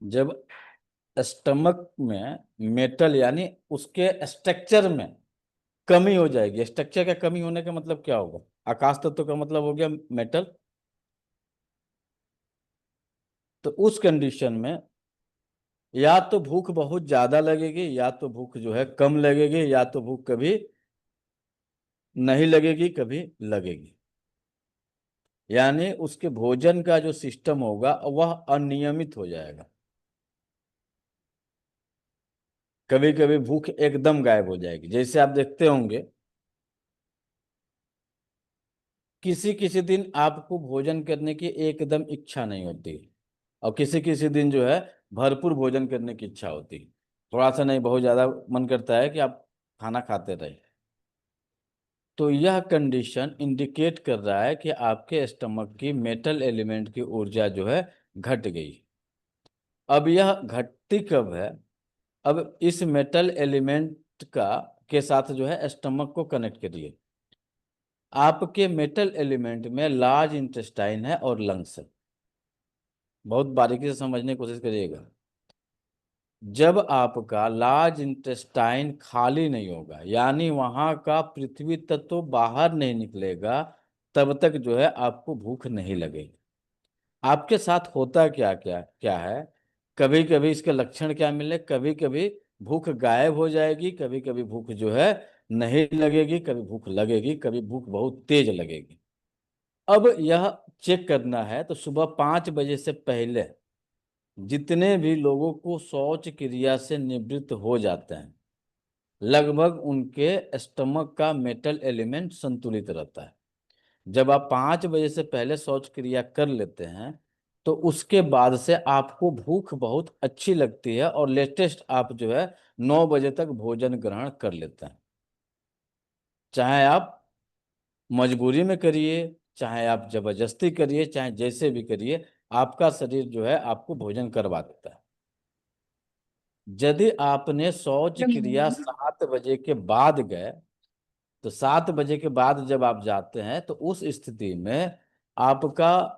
जब स्टमक में मेटल यानी उसके स्ट्रक्चर में कमी हो जाएगी। स्ट्रक्चर का कमी होने का मतलब क्या होगा? आकाश तत्व का मतलब हो गया मेटल। तो उस कंडीशन में या तो भूख बहुत ज्यादा लगेगी, या तो भूख जो है कम लगेगी, या तो भूख कभी नहीं लगेगी, कभी लगेगी। यानी उसके भोजन का जो सिस्टम होगा वह अनियमित हो जाएगा। कभी कभी भूख एकदम गायब हो जाएगी। जैसे आप देखते होंगे किसी किसी दिन आपको भोजन करने की एकदम इच्छा नहीं होती, और किसी किसी दिन जो है भरपूर भोजन करने की इच्छा होती। थोड़ा सा नहीं, बहुत ज्यादा मन करता है कि आप खाना खाते रहे। तो यह कंडीशन इंडिकेट कर रहा है कि आपके स्टमक की मेटल एलिमेंट की ऊर्जा जो है घट गई। अब यह घटती कब है? अब इस मेटल एलिमेंट का के साथ जो है स्टमक को कनेक्ट करिए। आपके मेटल एलिमेंट में लार्ज इंटेस्टाइन है और लंग्स है। बहुत बारीकी से समझने की कोशिश करिएगा। जब आपका लार्ज इंटेस्टाइन खाली नहीं होगा, यानी वहां का पृथ्वी तत्व बाहर नहीं निकलेगा, तब तक जो है आपको भूख नहीं लगेगी। आपके साथ होता क्या क्या क्या है? कभी कभी इसके लक्षण क्या मिले, कभी कभी भूख गायब हो जाएगी, कभी कभी भूख जो है नहीं लगेगी, कभी भूख लगेगी, कभी भूख बहुत तेज लगेगी। अब यह चेक करना है तो सुबह 5 बजे से पहले जितने भी लोगों को शौच क्रिया से निवृत्त हो जाते हैं, लगभग उनके स्टमक का मेटल एलिमेंट संतुलित रहता है। जब आप 5 बजे से पहले शौच क्रिया कर लेते हैं तो उसके बाद से आपको भूख बहुत अच्छी लगती है, और लेटेस्ट आप जो है 9 बजे तक भोजन ग्रहण कर लेते हैं। चाहे आप मजबूरी में करिए, चाहे आप जबरदस्ती करिए, चाहे जैसे भी करिए, आपका शरीर जो है आपको भोजन करवा देता है। यदि आपने शौच क्रिया 7 बजे के बाद गए, तो 7 बजे के बाद जब आप जाते हैं तो उस स्थिति में आपका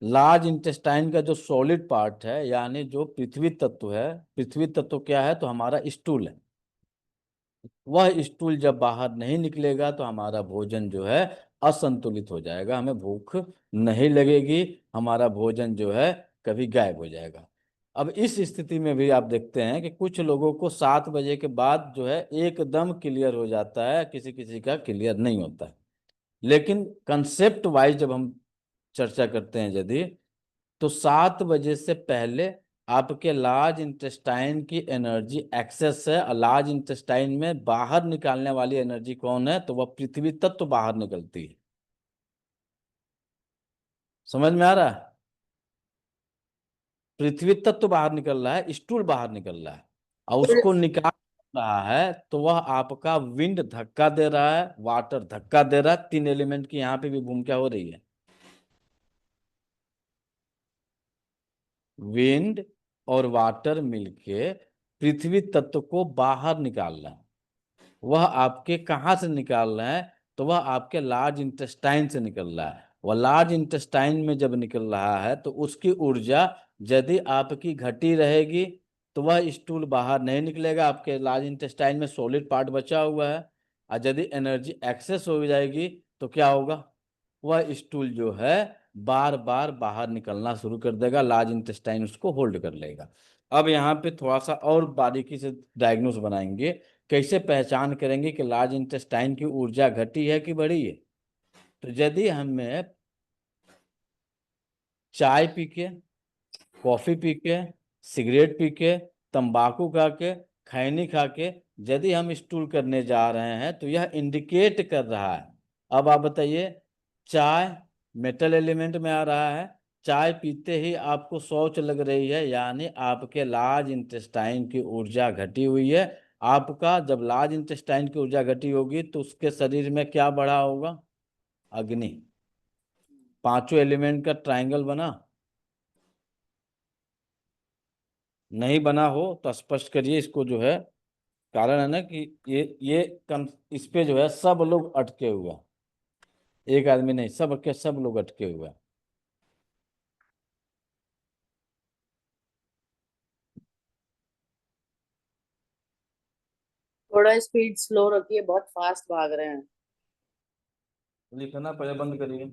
लार्ज इंटेस्टाइन का जो सॉलिड पार्ट है, यानी जो पृथ्वी तत्व है, पृथ्वी तत्व क्या है तो हमारा स्टूल है, वह स्टूल जब बाहर नहीं निकलेगा तो हमारा भोजन जो है असंतुलित हो जाएगा, हमें भूख नहीं लगेगी, हमारा भोजन जो है कभी गायब हो जाएगा। अब इस स्थिति में भी आप देखते हैं कि कुछ लोगों को 7 बजे के बाद जो है एकदम क्लियर हो जाता है, किसी किसी का क्लियर नहीं होता है। लेकिन कंसेप्ट वाइज जब हम चर्चा करते हैं यदि, तो 7 बजे से पहले आपके लार्ज इंटेस्टाइन की एनर्जी एक्सेस है, और लार्ज इंटेस्टाइन में बाहर निकालने वाली एनर्जी कौन है तो वह पृथ्वी तत्व बाहर निकलती है। समझ में आ रहा है? पृथ्वी तत्व बाहर निकल रहा है, स्टूल बाहर निकल रहा है, और उसको निकाल रहा है तो वह आपका विंड धक्का दे रहा है, वाटर धक्का दे रहा है। 3 एलिमेंट की यहाँ पे भी भूमिका हो रही है। विंड और वाटर मिलके पृथ्वी तत्व को बाहर निकाल रहा है। वह आपके कहाँ से निकाल रहे हैं तो वह आपके लार्ज इंटेस्टाइन से निकल रहा है। वह लार्ज इंटेस्टाइन में जब निकल रहा है तो उसकी ऊर्जा यदि आपकी घटी रहेगी तो वह स्टूल बाहर नहीं निकलेगा, आपके लार्ज इंटेस्टाइन में सॉलिड पार्ट बचा हुआ है। और यदि एनर्जी एक्सेस हो जाएगी तो क्या होगा? वह स्टूल जो है बार बार बाहर निकलना शुरू कर देगा, लार्ज इंटेस्टाइन उसको होल्ड कर लेगा। अब यहाँ पे थोड़ा सा और बारीकी से डायग्नोस बनाएंगे। कैसे पहचान करेंगे कि लार्ज इंटेस्टाइन की ऊर्जा घटी है कि बढ़ी है? तो यदि हमें चाय पी के, कॉफी पी के, सिगरेट पी के, तंबाकू खा के, खैनी खा के यदि हम स्टूल करने जा रहे हैं तो यह इंडिकेट कर रहा है। अब आप बताइए, चाय मेटल एलिमेंट में आ रहा है, चाय पीते ही आपको शौच लग रही है, यानी आपके लार्ज इंटेस्टाइन की ऊर्जा घटी हुई है। आपका जब लार्ज इंटेस्टाइन की ऊर्जा घटी होगी तो उसके शरीर में क्या बढ़ा होगा? अग्नि। पांचों एलिमेंट का ट्रायंगल बना? नहीं बना हो तो स्पष्ट करिए इसको जो है। कारण है ना कि इस पे जो है सब लोग अटके हुए हैं। एक आदमी नहीं, सब के सब लोग अटके हुए हैं। थोड़ा स्पीड स्लो रखिए, बहुत फास्ट भाग रहे हैं। लिखना पहले बंद करिए।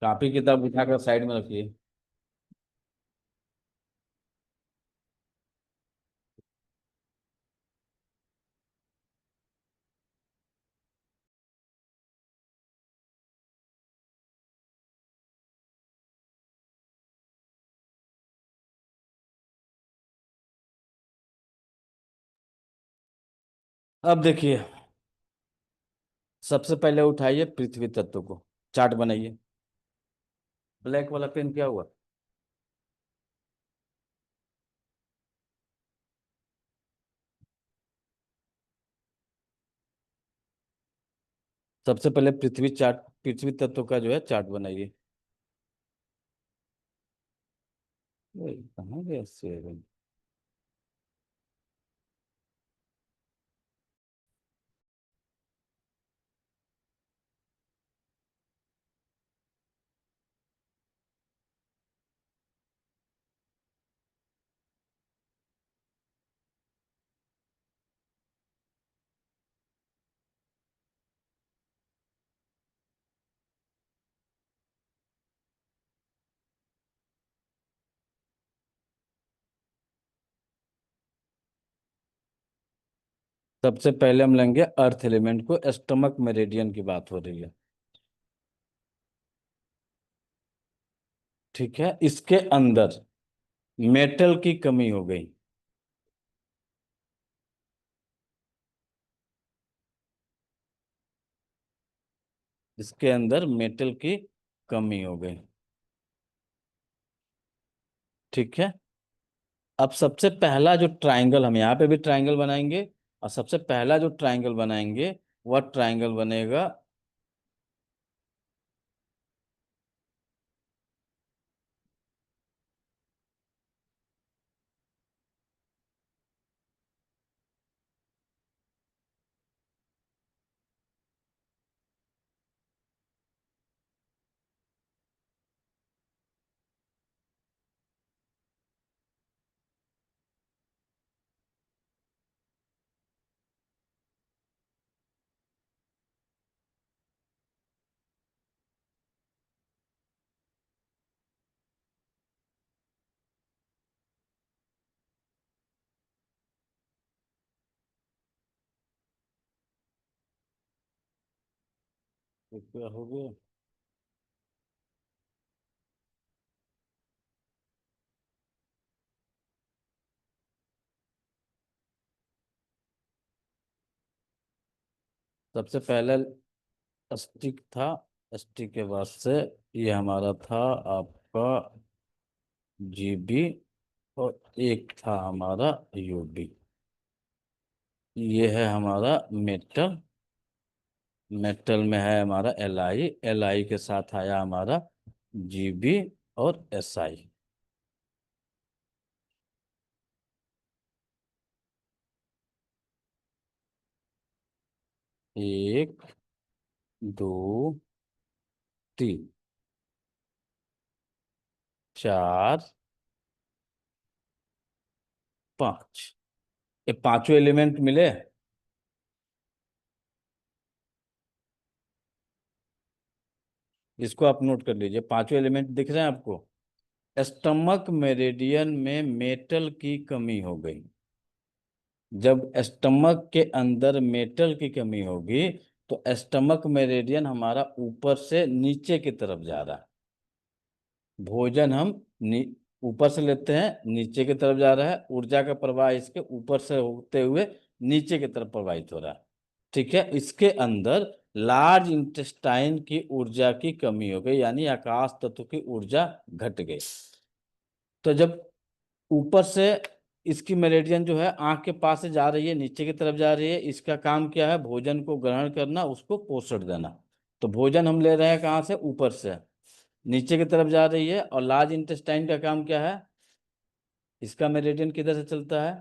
कॉपी किताब उठाकर साइड में रखिए। अब देखिए, सबसे पहले उठाइए पृथ्वी तत्व को, चार्ट बनाइए। ब्लैक वाला पेन क्या हुआ? सबसे पहले पृथ्वी तत्व का जो है चार्ट बनाइए। कहाँ गया सेवन? सबसे पहले हम लेंगे अर्थ एलिमेंट को, स्टमक मेरिडियन की बात हो रही है। ठीक है, इसके अंदर मेटल की कमी हो गई। इसके अंदर मेटल की कमी हो गई। ठीक है, अब सबसे पहला जो ट्रायंगल, हम यहाँ पे भी ट्रायंगल बनाएंगे, और सबसे पहला जो ट्रायंगल बनाएंगे वह ट्रायंगल बनेगा। तो क्या हो गया? सबसे पहले स्टिक था, स्टिक के बाद से ये हमारा था आपका जीबी, और एक था हमारा यूबी। ये है हमारा मेटल। मेटल में है हमारा एल आई, एल आई के साथ आया हमारा जीबी और एस आई। एक, दो, तीन, चार, पांच। ये पांचों एलिमेंट मिले। इसको आप नोट कर लीजिए, पांचों एलिमेंट दिख रहे हैं आपको। स्टमक मेरिडियन में मेटल की कमी हो गई। जब स्टमक के अंदर मेटल की कमी होगी तो स्टमक मेरिडियन हमारा ऊपर से नीचे की तरफ जा रहा है। भोजन हम ऊपर से लेते हैं, नीचे की तरफ जा रहा है, ऊर्जा का प्रवाह इसके ऊपर से होते हुए नीचे की तरफ प्रवाहित हो रहा है। ठीक है, इसके अंदर लार्ज इंटेस्टाइन की ऊर्जा की कमी हो गई, यानी आकाश तत्व की ऊर्जा घट गई। तो जब ऊपर से इसकी मेरिडियन जो है आंख के पास से जा रही है, नीचे की तरफ जा रही है, इसका काम क्या है? भोजन को ग्रहण करना, उसको पोषण देना। तो भोजन हम ले रहे हैं कहाँ से? ऊपर से, नीचे की तरफ जा रही है। और लार्ज इंटेस्टाइन का काम क्या है? इसका मेरिडियन किधर से चलता है?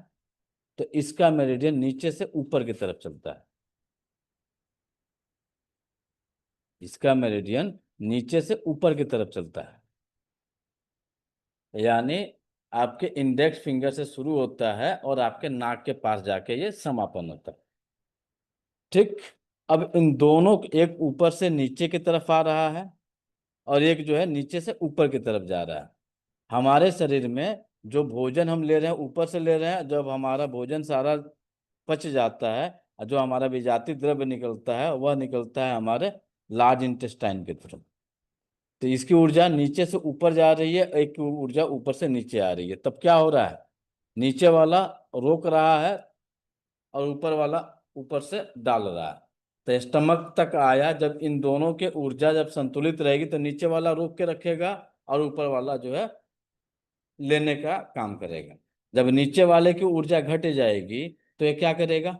तो इसका मेरिडियन नीचे से ऊपर की तरफ चलता है। इसका मेरिडियन नीचे से ऊपर की तरफ चलता है, यानी आपके इंडेक्स फिंगर से शुरू होता है और आपके नाक के पास जाके ये समापन होता है। ठीक। अब इन दोनों, एक ऊपर से नीचे की तरफ आ रहा है और एक जो है नीचे से ऊपर की तरफ जा रहा है। हमारे शरीर में जो भोजन हम ले रहे हैं ऊपर से ले रहे हैं, जब हमारा भोजन सारा पच जाता है और जो हमारा विजातीय द्रव्य निकलता है वह निकलता है हमारे लार्ज इंटेस्टाइन के थ्रू। तो इसकी ऊर्जा नीचे से ऊपर जा रही है, एक की ऊर्जा ऊपर से नीचे आ रही है। तब क्या हो रहा है, नीचे वाला रोक रहा है और ऊपर वाला ऊपर से डाल रहा है। तो स्टमक तक आया, जब इन दोनों के ऊर्जा जब संतुलित रहेगी तो नीचे वाला रोक के रखेगा और ऊपर वाला जो है लेने का काम करेगा। जब नीचे वाले की ऊर्जा घट जाएगी तो ये क्या करेगा।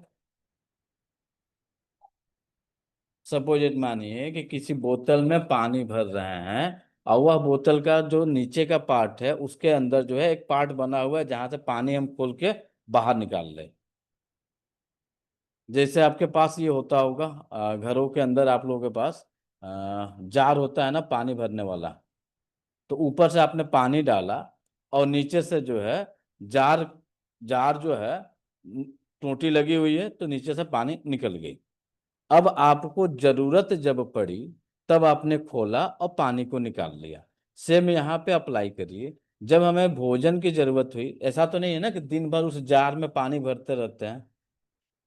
सपोजिट मानिए कि किसी बोतल में पानी भर रहे हैं और वह बोतल का जो नीचे का पार्ट है उसके अंदर जो है एक पार्ट बना हुआ है जहां से पानी हम खोल के बाहर निकाल रहे हैं। जैसे आपके पास ये होता होगा, घरों के अंदर आप लोगों के पास जार होता है ना पानी भरने वाला। तो ऊपर से आपने पानी डाला और नीचे से जो है जार जार जो है टोटी लगी हुई है तो नीचे से पानी निकल गई। अब आपको जरूरत जब पड़ी तब आपने खोला और पानी को निकाल लिया। सेम यहाँ पे अप्लाई करिए। जब हमें भोजन की जरूरत हुई, ऐसा तो नहीं है ना कि दिन भर उस जार में पानी भरते रहते हैं।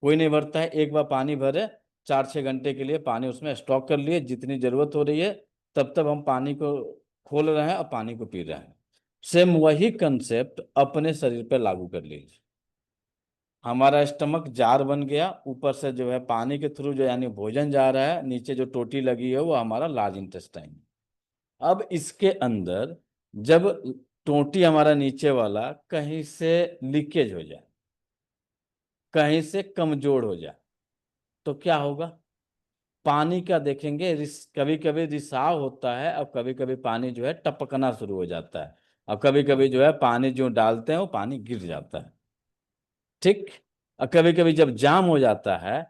कोई नहीं भरता है, एक बार पानी भरे 4-6 घंटे के लिए पानी उसमें स्टॉक कर लिए, जितनी जरूरत हो रही है तब तब हम पानी को खोल रहे हैं और पानी को पी रहे हैं। सेम वही कंसेप्ट अपने शरीर पे लागू कर लीजिए। हमारा स्टमक जार बन गया, ऊपर से जो है पानी के थ्रू जो यानी भोजन जा रहा है, नीचे जो टोटी लगी है वो हमारा लार्ज इंटेस्टाइन। अब इसके अंदर जब टोटी हमारा नीचे वाला कहीं से लीकेज हो जाए, कहीं से कमजोर हो जाए तो क्या होगा। पानी का देखेंगे कभी कभी रिसाव होता है और कभी कभी पानी जो है टपकना शुरू हो जाता है और कभी कभी जो है पानी जो डालते हैं वो पानी गिर जाता है। ठीक। और कभी कभी जब जाम हो जाता है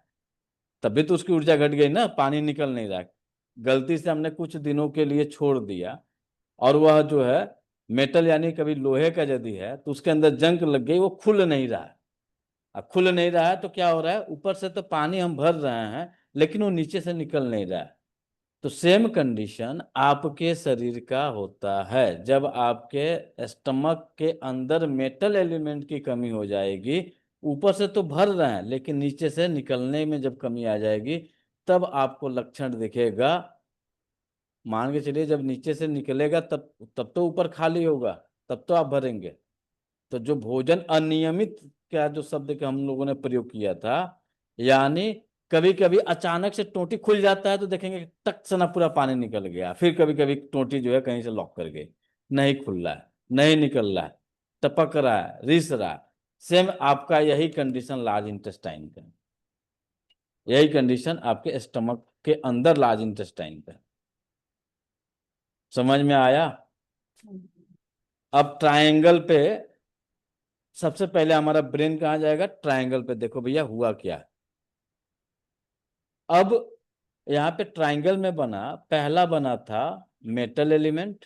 तभी तो उसकी ऊर्जा घट गई ना, पानी निकल नहीं रहा। गलती से हमने कुछ दिनों के लिए छोड़ दिया और वह जो है मेटल यानी कभी लोहे का यदि है तो उसके अंदर जंग लग गई, वो खुल नहीं रहा है। अब खुल नहीं रहा है तो क्या हो रहा है, ऊपर से तो पानी हम भर रहे हैं लेकिन वो नीचे से निकल नहीं रहा है। तो सेम कंडीशन आपके शरीर का होता है। जब आपके स्टमक के अंदर मेटल एलिमेंट की कमी हो जाएगी, ऊपर से तो भर रहे हैं लेकिन नीचे से निकलने में जब कमी आ जाएगी तब आपको लक्षण दिखेगा। मान के चलिए जब नीचे से निकलेगा तब तब तो ऊपर खाली होगा, तब तो आप भरेंगे। तो जो भोजन अनियमित का जो शब्द का हम लोगों ने प्रयोग किया था, यानी कभी कभी अचानक से टोटी खुल जाता है तो देखेंगे कि टक से ना पूरा पानी निकल गया, फिर कभी कभी टोटी जो है कहीं से लॉक कर गई, नहीं खुल रहा है, नहीं निकल रहा है, टपक रहा है, रिस रहा है। सेम आपका यही कंडीशन लार्ज इंटेस्टाइन का, यही कंडीशन आपके स्टमक के अंदर लार्ज इंटेस्टाइन का। समझ में आया। अब ट्रायंगल पे सबसे पहले हमारा ब्रेन कहाँ जाएगा, ट्रायंगल पे। देखो भैया हुआ क्या। अब यहाँ पे ट्रायंगल में बना, पहला बना था मेटल एलिमेंट,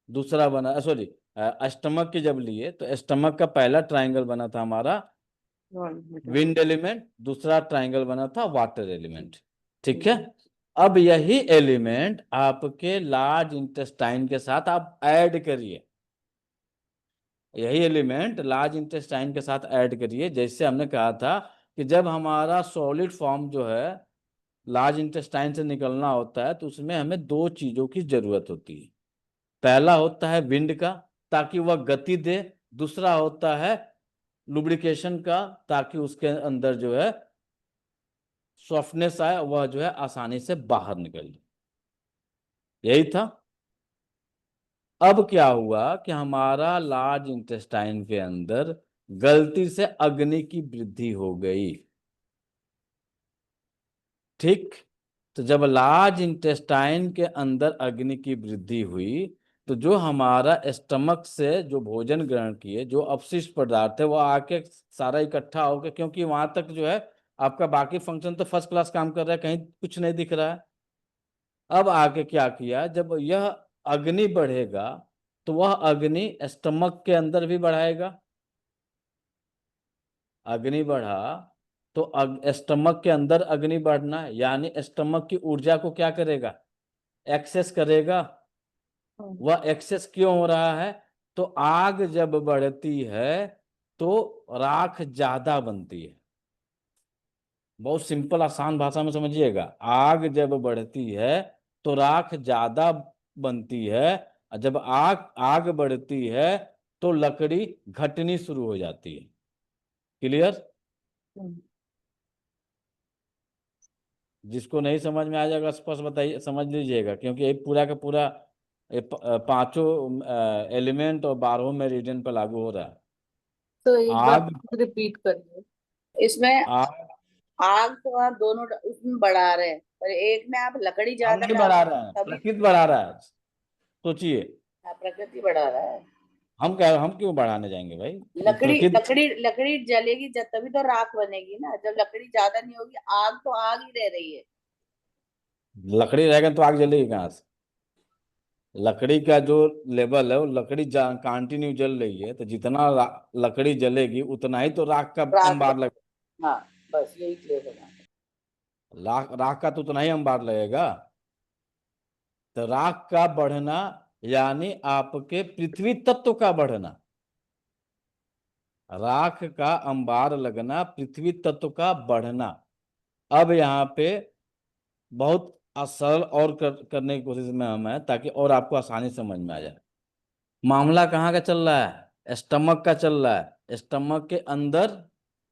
दूसरा बना सॉरी स्टमक की जब लिए तो स्टमक का पहला ट्रायंगल बना था हमारा विंड एलिमेंट, दूसरा ट्रायंगल बना था वाटर एलिमेंट। ठीक है। अब यही एलिमेंट आपके लार्ज इंटेस्टाइन के साथ आप ऐड करिए, यही एलिमेंट लार्ज इंटेस्टाइन के साथ ऐड करिए। जैसे हमने कहा था कि जब हमारा सॉलिड फॉर्म जो है लार्ज इंटेस्टाइन से निकलना होता है तो उसमें हमें दो चीजों की जरूरत होती है। पहला होता है विंड का, ताकि वह गति दे। दूसरा होता है लुब्रिकेशन का, ताकि उसके अंदर जो है सॉफ्टनेस आए, वह जो है आसानी से बाहर निकल जाए। यही था। अब क्या हुआ कि हमारा लार्ज इंटेस्टाइन के अंदर गलती से अग्नि की वृद्धि हो गई। ठीक। तो जब लार्ज इंटेस्टाइन के अंदर अग्नि की वृद्धि हुई तो जो हमारा स्टमक से जो भोजन ग्रहण किए जो अपशिष्ट पदार्थ है वो आके सारा इकट्ठा हो गया, क्योंकि वहां तक जो है आपका बाकी फंक्शन तो फर्स्ट क्लास काम कर रहा है, कहीं कुछ नहीं दिख रहा है। अब आके क्या किया, जब यह अग्नि बढ़ेगा तो वह अग्नि स्टमक के अंदर भी बढ़ाएगा। अग्नि बढ़ा तो स्टमक के अंदर अग्नि बढ़ना यानी स्टमक की ऊर्जा को क्या करेगा, एक्सेस करेगा। वह एक्सेस क्यों हो रहा है, तो आग जब बढ़ती है तो राख ज्यादा बनती है। बहुत सिंपल आसान भाषा में समझिएगा, आग जब बढ़ती है तो राख ज्यादा बनती है, और जब आग आग बढ़ती है तो लकड़ी घटनी शुरू हो जाती है। क्लियर? जिसको नहीं समझ में आ जाएगा स्पष्ट बताइए, समझ लीजिएगा, क्योंकि ये पूरा का पूरा पांचों एलिमेंट और 12 मेरिडियन पर लागू हो रहा है। तो एक बार आग रिपीट करिए। इसमें आग आग तो आप दोनों उसमें बढ़ा रहे हैं, पर एक में आप लकड़ी हम ज्यादा नहीं डाल बढ़ा रहे रहे हैं हैं, तभी प्रकृति बढ़ा रहा है। सोचिए, प्रकृति बढ़ा रहा है। हम क्यों बढ़ाने जाएंगे भाई? लकड़ी प्रकृति। लकड़ी लकड़ी जलेगी जब तभी तो राख बनेगी ना, जब लकड़ी ज्यादा नहीं होगी आग तो आग ही रह रही है। लकड़ी रहेगा तो आग जलेगी कहाँ से? लकड़ी का जो लेवल है वो लकड़ी कंटिन्यू जल रही है, तो जितना लकड़ी जलेगी उतना ही तो राख का राख अंबार लगे। हाँ, बस यही क्लियर होगा। राख राख का तो उतना ही अंबार लगेगा। तो राख का बढ़ना यानी आपके पृथ्वी तत्व का बढ़ना, राख का अंबार लगना, पृथ्वी तत्व का बढ़ना। अब यहाँ पे बहुत सरल और करने की कोशिश में हम है, ताकि और आपको आसानी समझ में आ जाए। मामला कहाँ का चल रहा है, स्टमक का चल रहा है। स्टमक के अंदर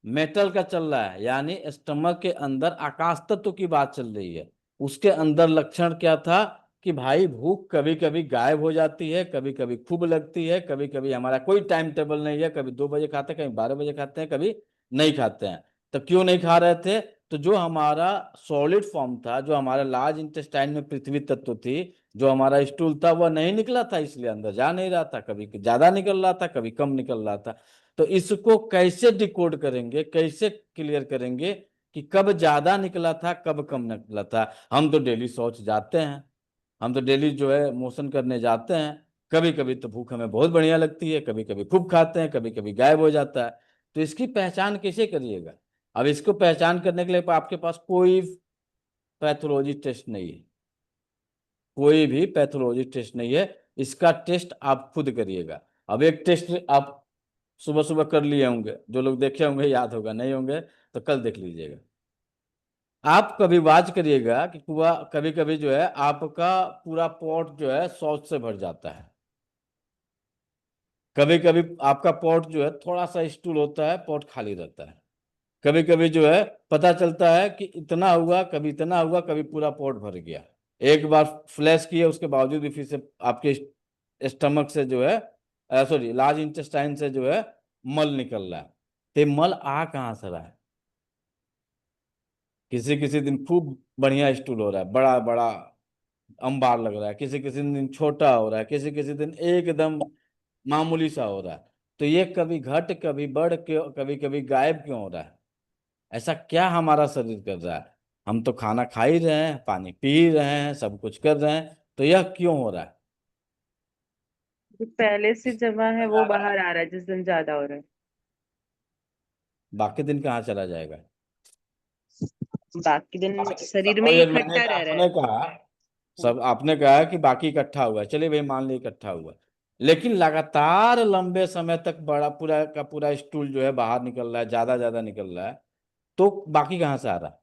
मेटल का चल रहा है, यानी स्टमक के अंदर आकाश तत्व की बात चल रही है। उसके अंदर लक्षण क्या था कि भाई भूख कभी कभी गायब हो जाती है, कभी कभी खूब लगती है, कभी कभी हमारा कोई टाइम टेबल नहीं है, कभी 2 बजे खाते हैं, कभी 12 बजे खाते हैं, कभी नहीं खाते हैं। तो क्यों नहीं खा रहे थे, तो जो हमारा सॉलिड फॉर्म था, जो हमारा लार्ज इंटेस्टाइन में पृथ्वी तत्व थी, जो हमारा स्टूल था, वह नहीं निकला था, इसलिए अंदर जा नहीं रहा था। कभी ज्यादा निकल रहा था, कभी कम निकल रहा था। तो इसको कैसे डिकोड करेंगे, कैसे क्लियर करेंगे कि कब ज्यादा निकला था, कब कम निकला था? हम तो डेली शौच जाते हैं, हम तो डेली जो है मोशन करने जाते हैं। कभी कभी तो भूख हमें बहुत बढ़िया लगती है, कभी कभी खूब खाते हैं, कभी कभी गायब हो जाता है। तो इसकी पहचान कैसे करिएगा? अब इसको पहचान करने के लिए आपके पास कोई पैथोलॉजी टेस्ट नहीं है, कोई भी पैथोलॉजी टेस्ट नहीं है। इसका टेस्ट आप खुद करिएगा। अब एक टेस्ट आप सुबह सुबह कर लिए होंगे, जो लोग देखे होंगे याद होगा, नहीं होंगे तो कल देख लीजिएगा। आप कभी वाच करिएगा कि कुआ कभी कभी जो है आपका पूरा पॉट जो है शौच से भर जाता है। कभी कभी आपका पॉट जो है थोड़ा सा स्टूल होता है, पॉट खाली रहता है। कभी कभी जो है पता चलता है कि इतना हुआ, कभी इतना हुआ, कभी पूरा पॉट भर गया। एक बार फ्लैश किए उसके बावजूद भी फिर से आपके स्टमक से जो है, सॉरी, लार्ज इंटेस्टाइन से जो है मल निकल रहा है। तो ये मल आ कहाँ से रहा है? किसी किसी दिन खूब बढ़िया स्टूल हो रहा है, बड़ा बड़ा अंबार लग रहा है, किसी किसी दिन छोटा हो रहा है, किसी किसी दिन एकदम मामूली सा हो रहा है। तो ये कभी घट कभी बढ़ क्यों, कभी कभी गायब क्यों हो रहा है? ऐसा क्या हमारा शरीर कर रहा है? हम तो खाना खा ही रहे हैं, पानी पी ही रहे हैं, सब कुछ कर रहे हैं, तो यह क्यों हो रहा है? जो पहले से इस जमा है समझ वो आ रहा है? बाहर आ रहा है जिस दिन ज्यादा हो रहा है। बाकी दिन कहाँ चला जाएगा? बाकी दिन शरीर में ही वही मैंने इकट्ठा रह रहा आपने है। कहा, सब आपने कहा कि बाकी इकट्ठा हुआ, चलिए भाई मान लिया इकट्ठा हुआ, लेकिन लगातार लंबे समय तक बड़ा पूरा का पूरा स्टूल जो है बाहर निकल रहा है, ज्यादा ज्यादा निकल रहा है, तो बाकी कहाँ से आ रहा है?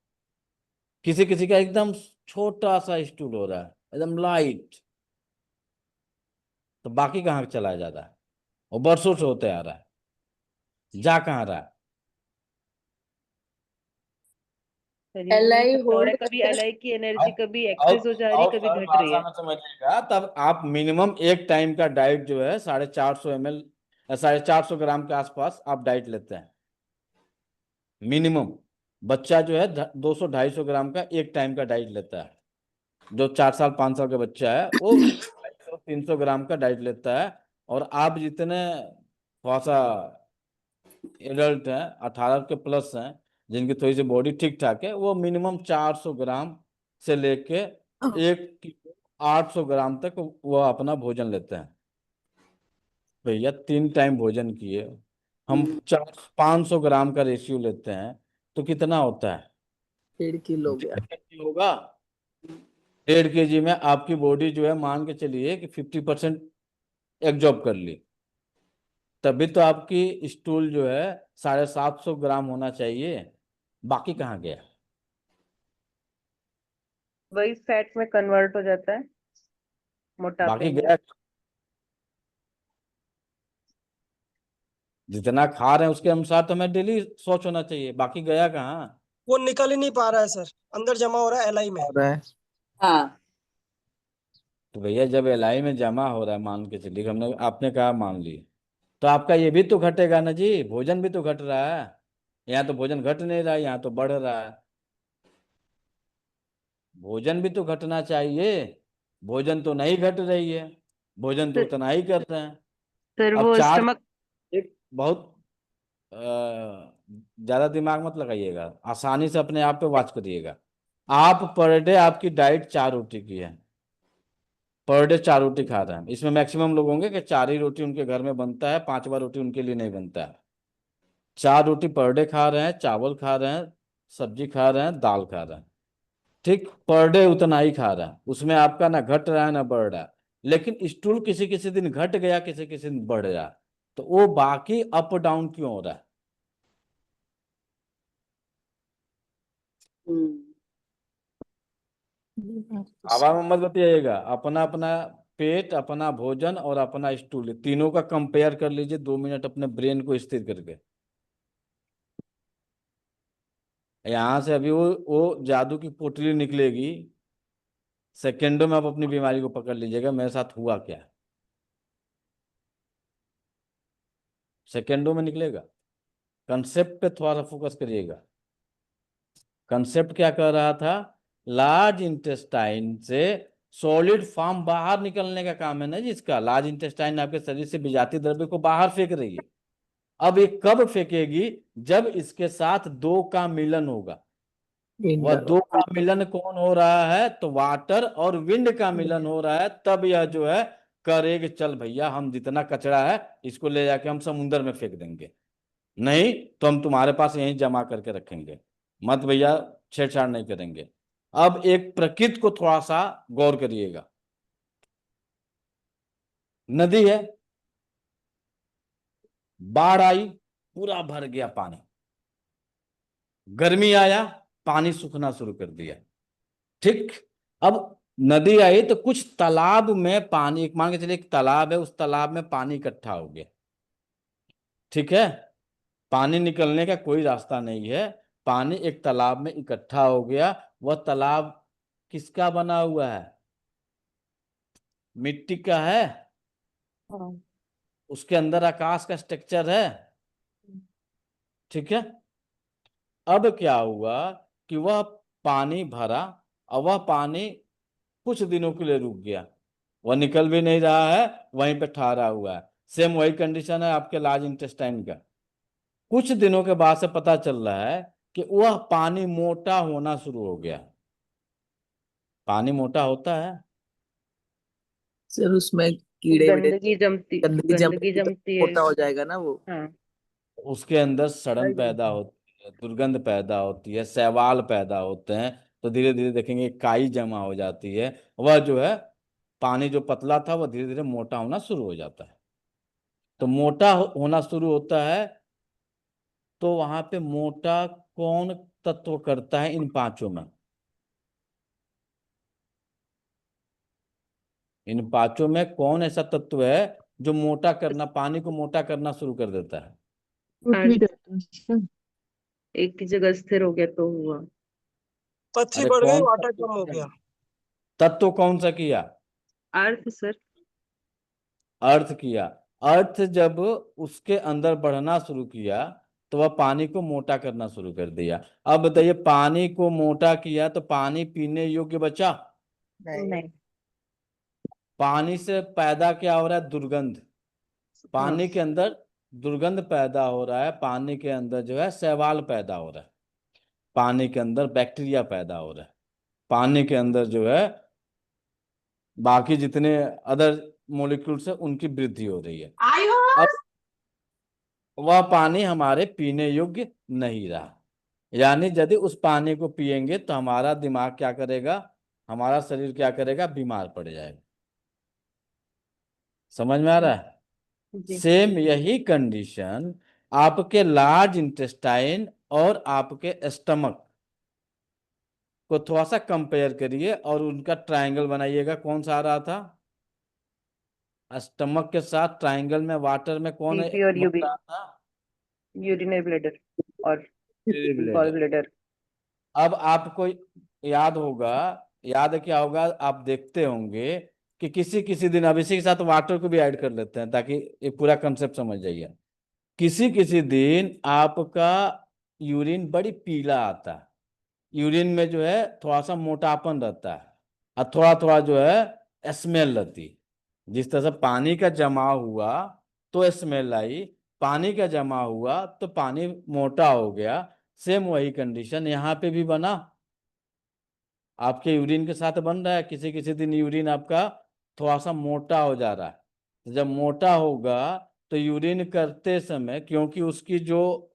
किसी किसी का एकदम छोटा सा स्टूल हो रहा है, एकदम लाइट, तो बाकी कहाँ चला जा रहा है? वो बरसों से होते आ रहा है, जा कहाँ रहा है? शरीर में ही एलआई इकट्ठा हो रहा होल्ड है, कभी करके एलआई की और एनर्जी कभी और एक्सेस हो जा रही है, कभी और घट रही भाषा है। में समझिएगा, तब आप मिनिमम एक टाइम का डाइट जो है 450 ml, 450 ग्राम के आसपास आप डाइट लेते हैं मिनिमम। बच्चा जो है 200-250 ग्राम का एक टाइम का डाइट लेता है। जो 4 साल 5 साल का बच्चा है वो 250-300 ग्राम का डाइट लेता है। और आप जितने थोड़ा सा एडल्ट हैं, 18 के प्लस हैं, जिनकी थोड़ी सी बॉडी ठीक ठाक है, वो मिनिमम 400 ग्राम से लेके 1 किलो 800 ग्राम तक वो अपना भोजन लेते हैं। भैया 3 टाइम भोजन किए, हम 500 ग्राम का रेशियो लेते हैं तो कितना होता है? 1.5 किलो हो गया। 1.5 kg होगा। 1.5 kg में आपकी बॉडी जो है, मान के चलिए कि 50% एब्जॉर्ब कर ली, तभी तो आपकी स्टूल जो है 750 ग्राम होना चाहिए। बाकी कहाँ गया? वही फैट में कन्वर्ट हो जाता है, मोटापे बाकी में। गया? जितना खा रहे हैं उसके अनुसार तो हमें डेली सोच होना चाहिए, बाकी गया कहाँ? वो निकल ही नहीं पा रहा है सर, अंदर जमा हो रहा है एलआई में। हो रहा है। हाँ, तो भैया जब एलआई में जमा हो रहा है, मान के चलिए, हमने आपने कहा मान ली, तो आपका ये भी तो घटेगा ना जी, भोजन भी तो घट रहा है। यहाँ तो भोजन घट नहीं रहा है, यहाँ तो बढ़ रहा है। भोजन भी तो घटना चाहिए, भोजन तो नहीं घट रही है, भोजन तो सर, उतना ही कर रहे हैं। सर अब वो चार, स्टमक। एक बहुत अ, ज्यादा दिमाग मत लगाइएगा, आसानी से अपने आप पे वॉच करिएगा। आप पर डे आपकी डाइट 4 रोटी की है, पर डे 4 रोटी खा रहे हैं, इसमें मैक्सिमम लोग होंगे कि 4 ही रोटी उनके घर में बनता है, 5वां रोटी उनके लिए नहीं बनता है। 4 रोटी पर डे खा रहे हैं, चावल खा रहे हैं, सब्जी खा रहे हैं, दाल खा रहे हैं। ठीक, पर डे उतना ही खा रहा है, उसमें आपका ना घट रहा है ना बढ़ रहा है। लेकिन स्टूल किसी किसी दिन घट गया, किसी किसी दिन बढ़ रहा है, तो वो बाकी अप डाउन क्यों हो रहा है? हवा में मत बताइएगा, अपना अपना पेट, अपना भोजन और अपना स्टूल, तीनों का कंपेयर कर लीजिए 2 मिनट अपने ब्रेन को स्थिर करके। यहां से अभी वो जादू की पोटली निकलेगी, सेकेंडों में आप अपनी बीमारी को पकड़ लीजिएगा मेरे साथ हुआ क्या है। सेकेंडों में निकलेगा। कंसेप्ट पे थोड़ा सा फोकस करिएगा। कंसेप्ट क्या कर रहा था? लार्ज इंटेस्टाइन से सॉलिड फॉर्म बाहर निकलने का काम है ना जिसका। लार्ज इंटेस्टाइन आपके शरीर से विजातीय द्रव्य को बाहर फेंक रही है। अब ये कब फेंकेगी? जब इसके साथ 2 का मिलन होगा। वह 2 का मिलन कौन हो रहा है? तो वाटर और विंड का मिलन हो रहा है, तब यह जो है करेगी, चल भैया हम जितना कचरा है इसको ले जाके हम समुद्र में फेंक देंगे, नहीं तो हम तुम्हारे पास यहीं जमा करके रखेंगे, मत भैया छेड़छाड़ नहीं करेंगे। अब एक प्रकृति को थोड़ा सा गौर करिएगा। नदी है, बाढ़ आई, पूरा भर गया पानी, गर्मी आया, पानी सूखना शुरू कर दिया। ठीक, अब नदी आई तो कुछ तालाब में पानी, एक मान के चलिए एक तालाब है, उस तालाब में पानी इकट्ठा हो गया। ठीक है, पानी निकलने का कोई रास्ता नहीं है, पानी एक तालाब में इकट्ठा हो गया। वह तालाब किसका बना हुआ है? मिट्टी का है, हाँ। उसके अंदर आकाश का स्ट्रक्चर है। ठीक है, अब क्या हुआ कि वह पानी भरा और वह पानी कुछ दिनों के लिए रुक गया, वह निकल भी नहीं रहा है, वहीं पे ठहरा हुआ है। सेम वही कंडीशन है आपके लार्ज इंटेस्टाइन का। कुछ दिनों के बाद से पता चल रहा है कि वह पानी मोटा होना शुरू हो गया। पानी मोटा होता है, सर उसमें कीड़े वीड़े, गंदगी जमती गंदगी गंदगी जमेगी तो जमती है। मोटा हो जाएगा ना वो। हाँ। उसके अंदर सड़न पैदा होती है, दुर्गंध पैदा होती है, शैवाल पैदा होते हैं, तो धीरे धीरे देखेंगे काई जमा हो जाती है। वह जो है पानी जो पतला था वह धीरे धीरे मोटा होना शुरू हो जाता है। तो मोटा होना शुरू होता है, तो वहां पे मोटा कौन तत्व करता है इन पांचों में? इन पांचों में कौन ऐसा तत्व है जो मोटा करना, पानी को मोटा करना शुरू कर देता है? एक की जगह स्थिर हो गया तो हुआ। पथरी अरे बढ़ गई, कौन वाटर तत्व कम हो किया? गया। तत्व कौन सा किया? अर्थ सर। अर्थ किया। अर्थ जब उसके अंदर बढ़ना शुरू किया तो वह पानी को मोटा करना शुरू कर दिया। अब बताइए, पानी को मोटा किया तो पानी पीने योग्य बचा? नहीं। पानी से पैदा क्या हो रहा है? दुर्गंध। हाँ। पानी के अंदर दुर्गंध पैदा हो रहा है, पानी के अंदर जो है शैवाल पैदा हो रहा है, पानी के अंदर बैक्टीरिया पैदा हो रहा है, पानी के अंदर जो है बाकी जितने अदर मोलिक्यूल्स है उनकी वृद्धि हो रही है। आई हो अब वह पानी हमारे पीने योग्य नहीं रहा। यानी यदि उस पानी को पिएंगे तो हमारा दिमाग क्या करेगा, हमारा शरीर क्या करेगा, बीमार पड़ जाएगा। समझ में आ रहा है? जी। सेम यही कंडीशन आपके लार्ज इंटेस्टाइन और आपके स्टमक को थोड़ा सा कंपेयर करिए और उनका ट्रायंगल बनाइएगा। कौन सा आ रहा था? स्टमक के साथ ट्रायंगल में वाटर में कौन बीपी और बन यूबी, रहा था? यूरिनरी ब्लैडर और गॉल ब्लैडर। ब्लैडर। अब आपको याद होगा, याद क्या होगा, आप देखते होंगे कि किसी किसी दिन, अब इसी के साथ वाटर को भी ऐड कर लेते हैं ताकि ये पूरा कंसेप्ट समझ जाइए। किसी किसी दिन आपका यूरिन बड़ी पीला आता है, यूरिन में जो है थोड़ा सा मोटापन रहता है और थोड़ा थोड़ा जो है स्मेल रहती है। जिस तरह से पानी का जमा हुआ तो स्मेल आई, पानी का जमा हुआ तो पानी मोटा हो गया। सेम वही कंडीशन यहाँ पे भी बना, आपके यूरिन के साथ बन रहा है। किसी किसी दिन यूरिन आपका थोड़ा सा मोटा हो जा रहा है। तो जब मोटा होगा तो यूरिन करते समय, क्योंकि उसकी जो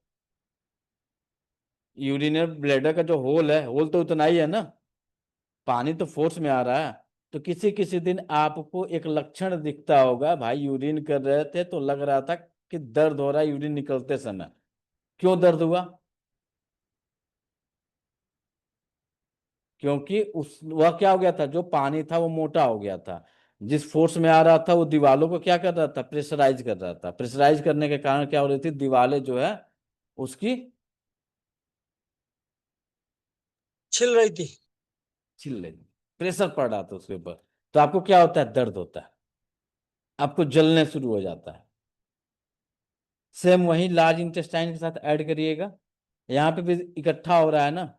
यूरिनरी ब्लैडर का जो होल है, होल तो उतना ही है ना, पानी तो फोर्स में आ रहा है। तो किसी किसी दिन आपको एक लक्षण दिखता होगा, भाई यूरिन कर रहे थे तो लग रहा था कि दर्द हो रहा है यूरिन निकलते समय। क्यों दर्द हुआ? क्योंकि उस वह क्या हो गया था, जो पानी था वो मोटा हो गया था। जिस फोर्स में आ रहा था वो दीवालों को क्या कर रहा था, प्रेशराइज कर रहा था। प्रेशराइज करने के कारण क्या हो रही थी, दीवारें जो है उसकी छिल रही थी। छिल रही, प्रेशर पड़ रहा था उसके ऊपर। तो आपको क्या होता है, दर्द होता है, आपको जलने शुरू हो जाता है। सेम वही लार्ज इंटेस्टाइन के साथ ऐड करिएगा, यहाँ पे भी इकट्ठा हो रहा है ना,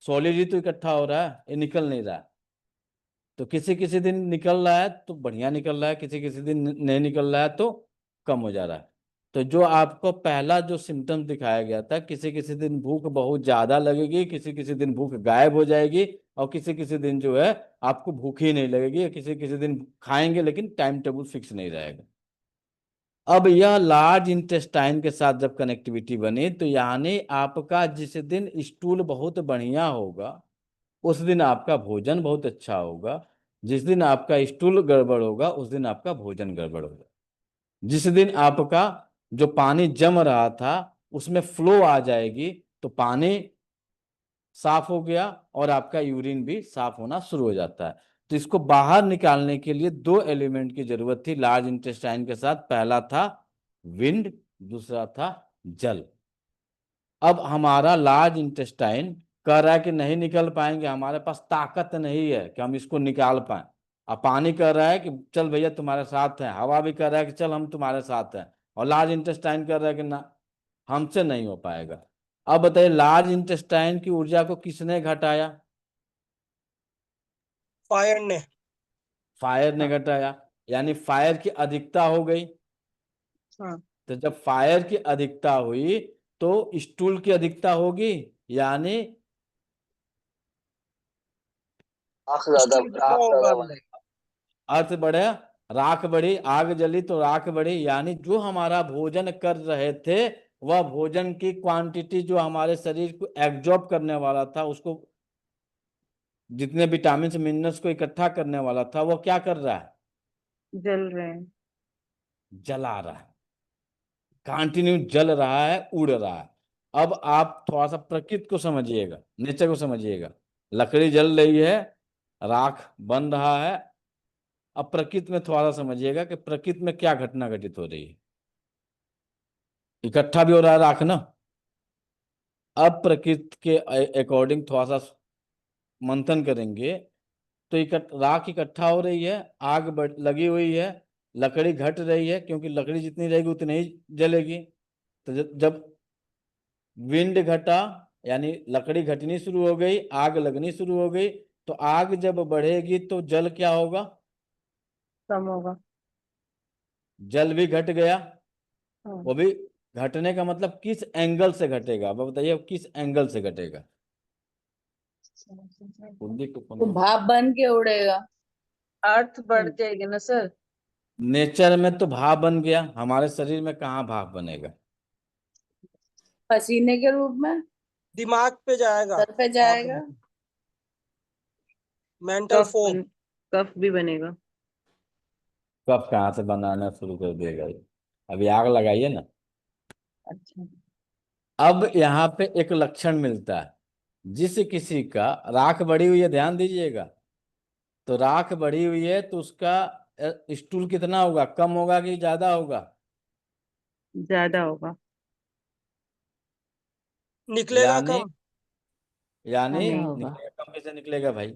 सॉलिड ही तो इकट्ठा हो रहा है, ये निकल नहीं रहा है। तो किसी किसी दिन निकल रहा है तो बढ़िया निकल रहा है, किसी किसी दिन नहीं निकल रहा है तो कम हो जा रहा है। तो जो आपको पहला जो सिम्टम दिखाया गया था, किसी किसी दिन भूख बहुत ज्यादा लगेगी, किसी किसी दिन भूख गायब हो जाएगी, और किसी किसी दिन जो है आपको भूख ही नहीं लगेगी, किसी किसी दिन खाएंगे लेकिन टाइम टेबल फिक्स नहीं रहेगा। अब यह लार्ज इंटेस्टाइन के साथ जब कनेक्टिविटी बनी तो यानी आपका जिस दिन स्टूल बहुत बढ़िया होगा उस दिन आपका भोजन बहुत अच्छा होगा, जिस दिन आपका स्टूल गड़बड़ होगा उस दिन आपका भोजन गड़बड़ होगा। जिस दिन आपका जो पानी जम रहा था उसमें फ्लो आ जाएगी तो पानी साफ हो गया और आपका यूरिन भी साफ होना शुरू हो जाता है। तो इसको बाहर निकालने के लिए दो एलिमेंट की जरूरत थी लार्ज इंटेस्टाइन के साथ। पहला था विंड, दूसरा था जल। अब हमारा लार्ज इंटेस्टाइन कह रहा है कि नहीं निकल पाएंगे, हमारे पास ताकत नहीं है कि हम इसको निकाल पाए। अब पानी कह रहा है कि चल भैया तुम्हारे साथ है, हवा भी कह रहा है कि चल हम तुम्हारे साथ हैं, और लार्ज इंटेस्टाइन कह रहा है कि ना, हमसे नहीं हो पाएगा। अब बताइए लार्ज इंटेस्टाइन की ऊर्जा को किसने घटाया? फायर ने। फायर ने घटाया, यानी फायर की अधिकता हो गई। हाँ। तो जब फायर की अधिकता हुई तो स्टूल की अधिकता होगी, यानी स्टूल कितना होगा? अर्थ बढ़े, राख बढ़ी, आग जली तो राख बढ़ी। यानी जो हमारा भोजन कर रहे थे वह भोजन की क्वांटिटी जो हमारे शरीर को एब्जॉर्ब करने वाला था, उसको जितने विटामिन मिनरल्स को इकट्ठा करने वाला था, वो क्या कर रहा है, जल रहे हैं। जला रहा है, कंटिन्यू जल रहा है, उड़ रहा है। अब आप थोड़ा सा प्रकृति को समझिएगा, नेचर को समझिएगा। लकड़ी जल रही है, राख बन रहा है। अब प्रकृति में थोड़ा सा समझिएगा कि प्रकृति में क्या घटना घटित हो रही है, इकट्ठा भी हो रहा है राख ना। अब प्रकृति के अकॉर्डिंग थोड़ा सा मंथन करेंगे तो राख इकट्ठा हो रही है, आग लगी हुई है, लकड़ी घट रही है, क्योंकि लकड़ी जितनी रहेगी उतनी ही जलेगी। तो जब विंड घटा यानी लकड़ी घटनी शुरू हो गई, आग लगनी शुरू हो गई। तो आग जब बढ़ेगी तो जल क्या होगा, कम होगा। जल भी घट गया। हाँ। वो भी घटने का मतलब किस एंगल से घटेगा, अब बताइए किस एंगल से घटेगा। तो भाप बन के उड़ेगा। अर्थ बढ़ जाएगी ना सर। नेचर में तो भाप बन गया, हमारे शरीर में कहाँ भाप बनेगा? पसीने के रूप में दिमाग पे जाएगा। सर पे जाएगा। Mental foam. कफ भी बनेगा। कब कहाँ से बनाना शुरू कर देगा ये? अभी आग लगाइए ना। अच्छा। अब यहाँ पे एक लक्षण मिलता है, जिस किसी का राख बढ़ी हुई है, ध्यान दीजिएगा, तो राख बढ़ी हुई है तो उसका स्टूल कितना होगा, कम होगा कि ज्यादा होगा? ज्यादा होगा। निकलेगा यानी कम। यानी कम होगा। निकलेगा कम, कैसे निकलेगा भाई?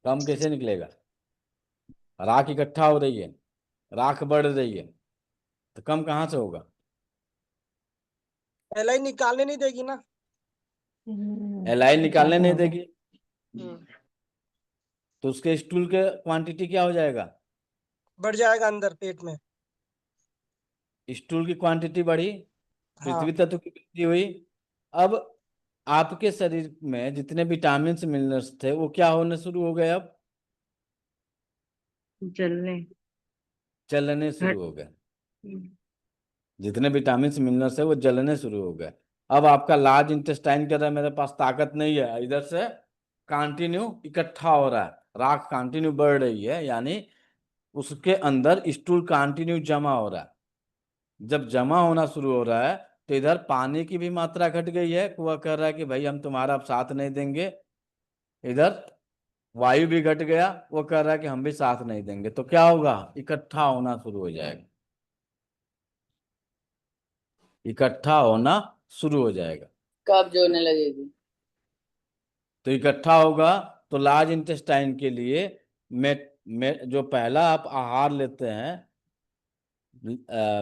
कम कैसे निकलेगा? राख इकट्ठा हो रही है, राख बढ़ रही है, तो कम कहाँ से होगा? एलआई निकालने नहीं देगी ना। एलाई निकालने ज्यादा नहीं होगा। देगी, तो उसके स्टूल के क्वांटिटी क्या हो जाएगा? बढ़ जाएगा अंदर पेट में। स्टूल की क्वांटिटी बढ़ी, हाँ। पृथ्वी तत्व की वृद्धि हुई। अब आपके शरीर में जितने विटामिन मिनरल्स थे वो क्या होने शुरू हो गए, अब जलने। जलने घट। शुरू हो गए। जितने विटामिन मिनरल्स है वो जलने शुरू हो गए। अब आपका लार्ज इंटेस्टाइन कह रहा है मेरे पास ताकत नहीं है, इधर से कंटिन्यू इकट्ठा हो रहा है, राख कंटिन्यू बढ़ रही है, यानी उसके अंदर स्टूल कंटिन्यू जमा हो रहा है। जब जमा होना शुरू हो रहा है तो इधर पानी की भी मात्रा घट गई है, वह कह रहा है कि भाई हम तुम्हारा अब साथ नहीं देंगे। इधर वायु भी घट गया, वो कह रहा है कि हम भी साथ नहीं देंगे, तो क्या होगा, इकट्ठा होना शुरू हो जाएगा, इकट्ठा होना शुरू हो जाएगा। कब्ज होने लगेगी। तो इकट्ठा होगा तो लार्ज इंटेस्टाइन के लिए जो पहला आप आहार लेते हैं,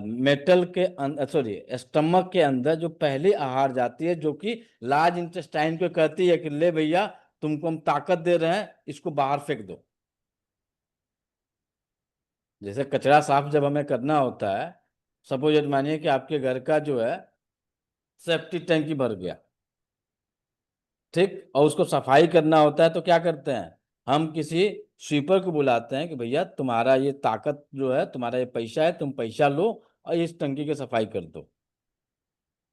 मेटल के सॉरी स्टमक के अंदर जो पहली आहार जाती है, जो कि लार्ज इंटेस्टाइन को कहती है कि ले भैया तुमको हम ताकत दे रहे हैं, इसको बाहर फेंक दो। जैसे कचरा साफ जब हमें करना होता है, सपोज मानिए कि आपके घर का जो है सेप्टिक टैंकी भर गया, ठीक, और उसको सफाई करना होता है, तो क्या करते हैं, हम किसी स्वीपर को बुलाते हैं कि भैया तुम्हारा ये ताकत जो है, तुम्हारा ये पैसा है, तुम पैसा लो और इस टंकी की सफाई कर दो।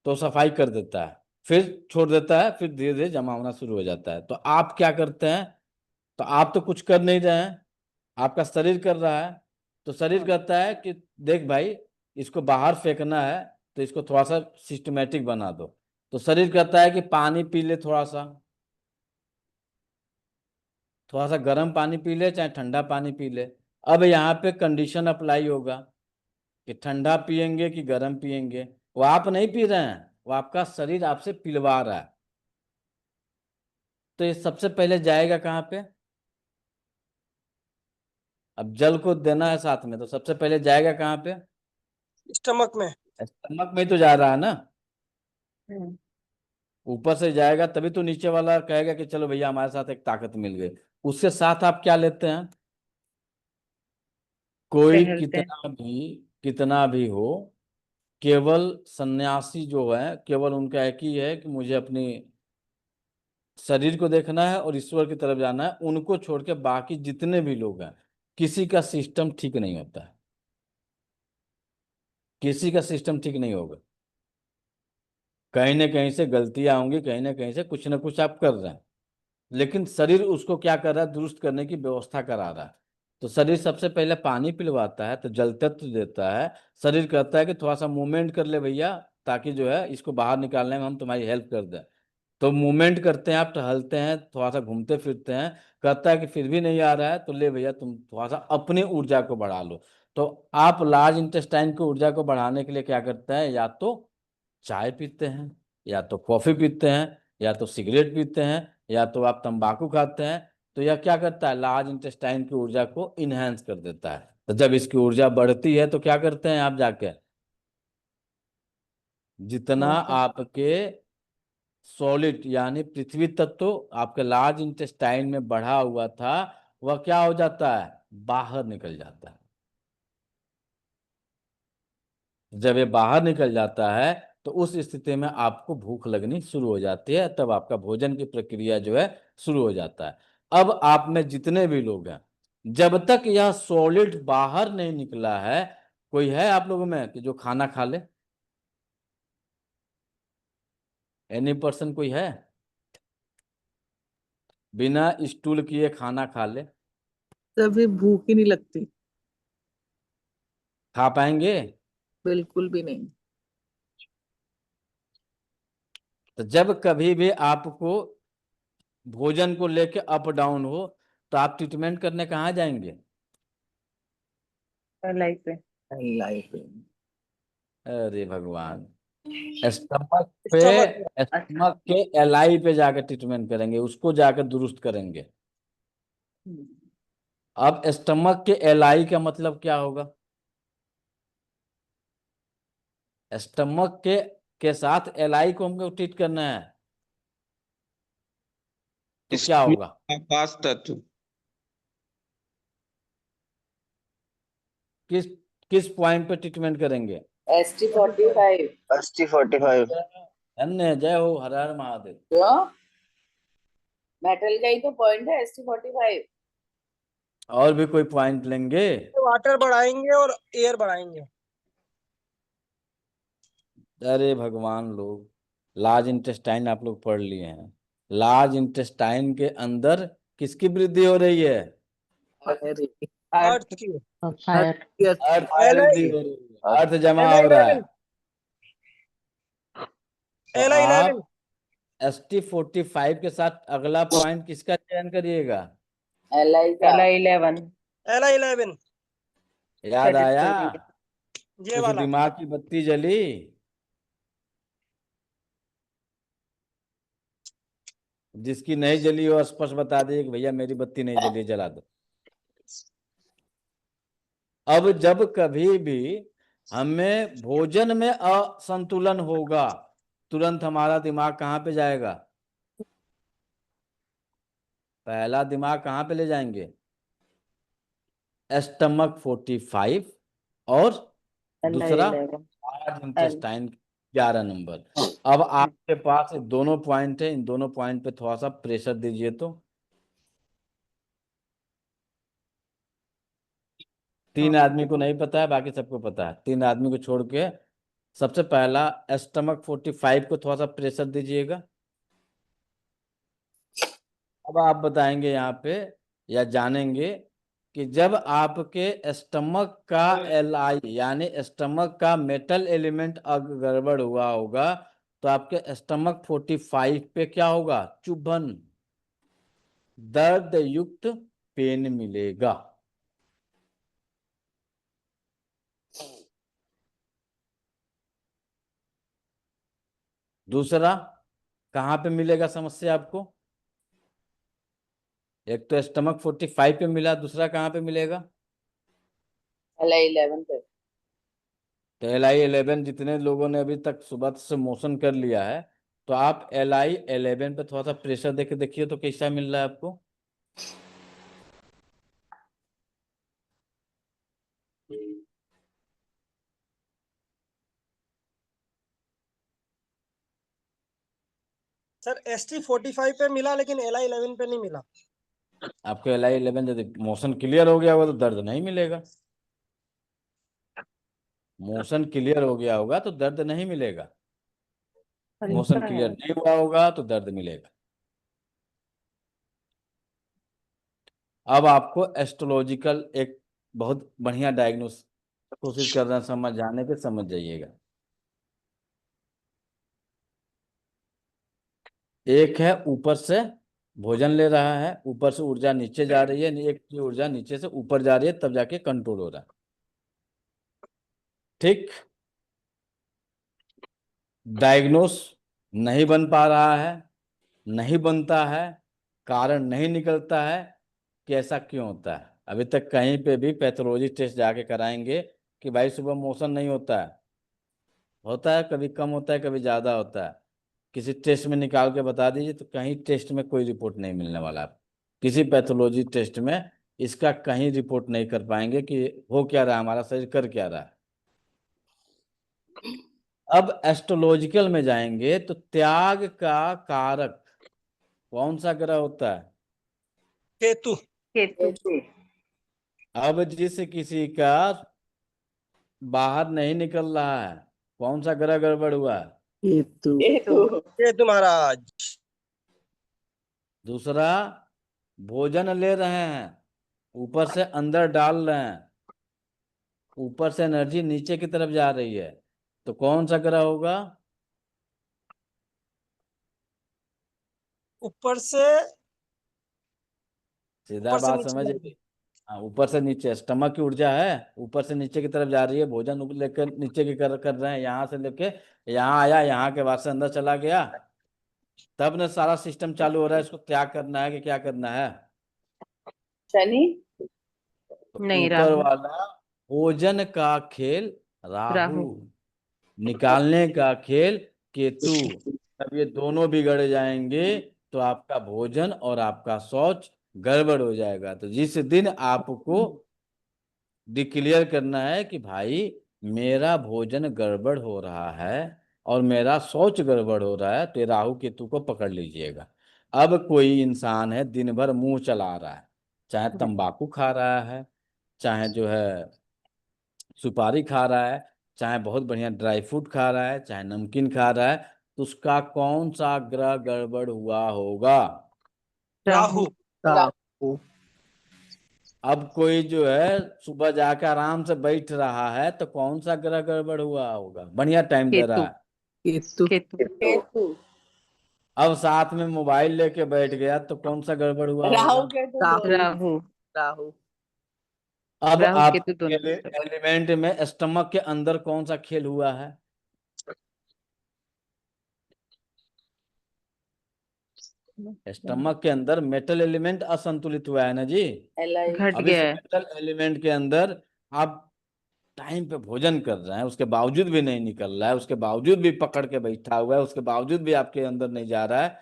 तो सफाई कर देता है, फिर छोड़ देता है, फिर धीरे धीरे जमा होना शुरू हो जाता है। तो आप क्या करते हैं, तो आप तो कुछ कर नहीं रहे हैं, आपका शरीर कर रहा है। तो शरीर कहता है कि देख भाई इसको बाहर फेंकना है, तो इसको थोड़ा सा सिस्टमेटिक बना दो। तो शरीर कहता है कि पानी पी ले, थोड़ा सा गर्म पानी पी ले चाहे ठंडा पानी पी ले। अब यहाँ पे कंडीशन अप्लाई होगा कि ठंडा पिएंगे कि गर्म पिएंगे। वो आप नहीं पी रहे हैं, वो आपका शरीर आपसे पिलवा रहा है। तो ये सबसे पहले जाएगा कहाँ पे, अब जल को देना है साथ में, तो सबसे पहले जाएगा कहाँ पे, स्टमक में। स्टमक में ही तो जा रहा है ना। हम्म। ऊपर से जाएगा तभी तो नीचे वाला कहेगा कि चलो भैया हमारे साथ एक ताकत मिल गई। उसके साथ आप क्या लेते हैं, कोई टहलते हैं। कितना भी हो, केवल सन्यासी जो है, केवल उनका एक ही है कि मुझे अपनी शरीर को देखना है और ईश्वर की तरफ जाना है। उनको छोड़ के बाकी जितने भी लोग हैं, किसी का सिस्टम ठीक नहीं होता है, किसी का सिस्टम ठीक नहीं होगा। कहीं ना कहीं से गलतियां होंगी, कहीं ना कुछ आप कर रहे हैं, लेकिन शरीर उसको क्या कर रहा है, दुरुस्त करने की व्यवस्था करा रहा है। तो शरीर सबसे पहले पानी पिलवाता है, तो जल तत्व देता है। शरीर कहता है कि थोड़ा सा मूवमेंट कर ले भैया, ताकि जो है इसको बाहर निकालने में हम तुम्हारी हेल्प कर दें। तो मूवमेंट करते हैं, आप टहलते हैं, थोड़ा सा घूमते फिरते हैं, कहता है कि फिर भी नहीं आ रहा है, तो ले भैया तुम थोड़ा सा अपनी ऊर्जा को बढ़ा लो। तो आप लार्ज इंटेस्टाइन की ऊर्जा को बढ़ाने के लिए क्या करते हैं, या तो चाय पीते हैं, या तो कॉफी पीते हैं, या तो सिगरेट पीते हैं, या तो आप तंबाकू खाते हैं। तो यह क्या करता है, लार्ज इंटेस्टाइन की ऊर्जा को इनहेंस कर देता है। तो जब इसकी ऊर्जा बढ़ती है तो क्या करते हैं आप जाके, जितना वापस। आपके सॉलिड यानी पृथ्वी तत्व आपके लार्ज इंटेस्टाइन में बढ़ा हुआ था, वह क्या हो जाता है, बाहर निकल जाता है। जब ये बाहर निकल जाता है तो उस स्थिति में आपको भूख लगनी शुरू हो जाती है, तब आपका भोजन की प्रक्रिया जो है शुरू हो जाता है। अब आप में जितने भी लोग हैं, जब तक यह सॉलिड बाहर नहीं निकला है, कोई है आप लोगों में कि जो खाना खा ले? एनी पर्सन कोई है बिना स्टूल किए खाना खा ले? तभी भूख ही नहीं लगती। खा पाएंगे? बिल्कुल भी नहीं। तो जब कभी भी आपको भोजन को लेके अप डाउन हो, तो आप ट्रीटमेंट करने कहाँ जाएंगे? लाइफ पे। लाइफ अरे भगवान, स्टमक पे, स्टमक में। अच्छा। स्टमक के एलआई पे जाकर ट्रीटमेंट करेंगे, उसको जाकर दुरुस्त करेंगे। अब स्टमक के एलआई का मतलब क्या होगा? स्टमक के साथ एलआई को हमको ट्रीट करना है, तो क्या होगा? पास तत्व। किस किस पॉइंट पे ट्रीटमेंट करेंगे? ST45। ST45। धन्य, जय हो, हर हर महादेव। क्यों? मेटल का ही तो पॉइंट है ST45। और भी कोई पॉइंट लेंगे? वाटर बढ़ाएंगे और एयर बढ़ाएंगे। अरे भगवान, लोग लार्ज इंटेस्टाइन आप लोग पढ़ लिए हैं। लार्ज इंटेस्टाइन के अंदर किसकी वृद्धि हो रही है? अरे अर्थ की। फायर। अर्थ की LI वृद्धि हो रही है, अर्थ जमा LI हो रहा है। 11। तो LI आप 11। ST45 के साथ अगला पॉइंट किसका चयन करिएगा? LI का। LI11 LI 11। याद आया? ये कुछ वाला। दिमाग की बत्ती जली? जिसकी नहीं जली हो स्पष्ट बता दीजिए कि भैया मेरी बत्ती नहीं जली, जला दो। अब जब कभी भी हमें भोजन में असंतुलन होगा, तुरंत हमारा दिमाग कहाँ पे जाएगा? पहला दिमाग कहाँ पे ले जाएंगे? स्टमक 45, और दूसरा LI11 लार्ज इंटेस्टाइन 11 नंबर। अब आपके पास दोनों पॉइंट है, इन दोनों पॉइंट पे थोड़ा सा प्रेशर दीजिए तो। तीन आदमी को नहीं पता है, बाकी सबको पता है। तीन आदमी को छोड़ के सबसे पहला स्टमक 45 को थोड़ा सा प्रेशर दीजिएगा। अब आप बताएंगे यहाँ पे या जानेंगे कि जब आपके स्टमक का एलआई यानी स्टमक का मेटल एलिमेंट अगर गड़बड़ हुआ होगा, तो आपके स्टमक 45 पे क्या होगा? चुभन, दर्द युक्त पेन मिलेगा। दूसरा कहाँ पे मिलेगा समस्या आपको? एक तो स्टमक 45 पे मिला, दूसरा कहाँ पे मिलेगा? LI11 पे। तो LI11 जितने लोगों ने अभी तक सुबह से मोशन कर लिया है, तो आप LI11 पे थोड़ा सा प्रेशर देके देखिए तो कैसा मिल रहा है आपको? सर ST45 पे मिला लेकिन LI 11 पे नहीं मिला। आपको LI11 यदि मोशन क्लियर हो गया होगा तो दर्द नहीं मिलेगा। मोशन क्लियर हो गया होगा तो दर्द नहीं मिलेगा। मोशन अच्छा क्लियर है। नहीं हुआ होगा तो दर्द मिलेगा। अब आपको एस्ट्रोलॉजिकल एक बहुत बढ़िया डायग्नोस कोशिश कर रहे हैं समझ जाने के, समझ जाइएगा। एक है ऊपर से भोजन ले रहा है, ऊपर से ऊर्जा नीचे जा रही है, एक की ऊर्जा नीचे से ऊपर जा रही है, तब जाके कंट्रोल हो रहा है। ठीक, डायग्नोस नहीं बन पा रहा है, नहीं बनता है, कारण नहीं निकलता है कि ऐसा क्यों होता है। अभी तक कहीं पे भी पैथोलॉजी टेस्ट जाके कराएंगे कि भाई सुबह मोशन नहीं होता है? होता है, कभी कम होता है, कभी ज्यादा होता है। किसी टेस्ट में निकाल के बता दीजिए, तो कहीं टेस्ट में कोई रिपोर्ट नहीं मिलने वाला आपको। किसी पैथोलॉजी टेस्ट में इसका कहीं रिपोर्ट नहीं कर पाएंगे कि हो क्या रहा है, हमारा शरीर कर क्या रहा है। अब एस्ट्रोलॉजिकल में जाएंगे तो त्याग का कारक कौन सा ग्रह होता है? केतु। केतु। केतु। अब जिस किसी का बाहर नहीं निकल रहा है, कौन सा ग्रह गड़बड़ हुआ है? केतु। केतु। केतु महाराज। दूसरा, भोजन ले रहे हैं, ऊपर से अंदर डाल रहे हैं, ऊपर से एनर्जी नीचे की तरफ जा रही है, तो कौन सा ग्रह होगा? ऊपर से सीधा बात नीचे समझ। जाएगी। हाँ, ऊपर से नीचे स्टमक की ऊर्जा है, ऊपर से नीचे की तरफ जा रही है, भोजन लेकर नीचे की कर रहे हैं, यहाँ से लेके यहाँ आया, यहाँ के बाद से अंदर चला गया, तब न सारा सिस्टम चालू हो रहा है, इसको त्याग करना है कि क्या करना है? शनि। तो नहीं, ऊपर राहु। वाला भोजन का खेल राहु, राहु। निकालने का खेल केतु। अब ये दोनों बिगड़ जाएंगे तो आपका भोजन और आपका शौच गड़बड़ हो जाएगा। तो जिस दिन आपको डिक्लेयर करना है कि भाई मेरा भोजन गड़बड़ हो रहा है और मेरा शौच गड़बड़ हो रहा है, तो ये राहु केतु को पकड़ लीजिएगा। अब कोई इंसान है दिन भर मुंह चला रहा है, चाहे तंबाकू खा रहा है, चाहे जो है सुपारी खा रहा है, चाहे बहुत बढ़िया ड्राई फ्रूट खा रहा है, चाहे नमकीन खा रहा है, तो उसका कौन सा ग्रह गड़बड़ हुआ होगा? राहु। राहु। अब कोई जो है सुबह जाकर आराम से बैठ रहा है, तो कौन सा ग्रह गड़बड़ हुआ होगा? बढ़िया टाइम दे रहा केतु। है। केतु। केतु। केतु। अब साथ में मोबाइल लेके बैठ गया तो कौन सा गड़बड़ हुआ राहु होगा? केतु राहु। दोनों। राहु। राहु। अब राहु केतु आपके दोनों तरफ। एलिमेंट में स्टमक के अंदर कौन सा खेल हुआ है? स्टमक के अंदर मेटल एलिमेंट असंतुलित हुआ है ना जी। एलाई। घट अब इस गया है। मेटल एलिमेंट के अंदर आप टाइम पे भोजन कर रहे हैं, उसके बावजूद भी नहीं निकल रहा है, उसके बावजूद भी पकड़ के बैठा हुआ है, उसके बावजूद भी आपके अंदर नहीं जा रहा है,